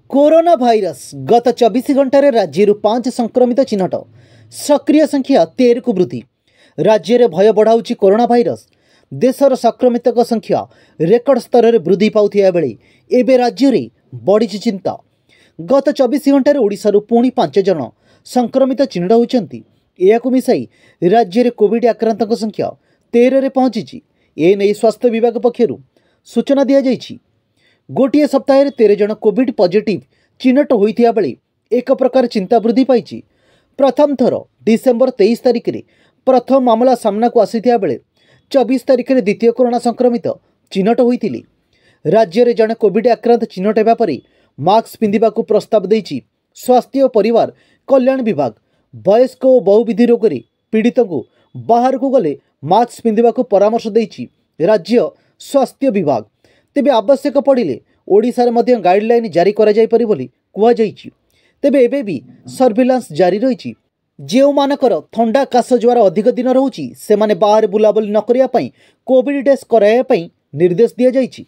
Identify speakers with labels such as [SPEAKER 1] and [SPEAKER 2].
[SPEAKER 1] Corona virus गत 24 घंटे राज्य 5 संक्रमित चिन्हट सक्रिय संख्या 13 को वृद्धि। राज्य में भय बढ़ाऊँ कोरोना भाइरस। देशर संक्रमित संख्या रेकर्ड स्तर में वृद्धि पाउथिया बेले एबे राज्य में बढ़ी चिंता। गत 24 घंटे ओडिशा पुणी 5 जन संक्रमित चिन्हट होती। यह मिसाई राज्य में कोविड आक्रांतों संख्या 13 रे पहुंची। एने स्वास्थ्य विभाग पक्षर सूचना दी जाइए। गोटे सप्ताह 13 जन कोविड पॉजिटिव चिन्हट होता बेले एक प्रकार चिंता वृद्धि पाई। प्रथम थर डिसेम्बर 23 तारिख में प्रथम मामला सामना को आसीथिया बेले 24 तारिख में द्वितीय कोरोना संक्रमित चिन्हट होती। राज्य में जड़े कोविड आक्रांत चिन्हट होगा पर मास्क पिंधा प्रस्ताव देती स्वास्थ्य और परिवार कल्याण विभाग। वयस्क और बहुविधि रोग में पीड़ित को बाहर को गले मास्क पिंधा परामर्श देती राज्य स्वास्थ्य विभाग। तेबे आवश्यक पड़े ओडिशा रे मध्य गाइडलाइन जारी करा जाय परि बोली कुआ जायछि। तेबे एबे भी सर्विलांस जारी रही। जो मानकर थंडा काश ज्वर अधिक दिन रोची से माने बाहर बुलाबुली न करिया पई कोविड टेस्ट कराया पई निर्देश दिया जायछि।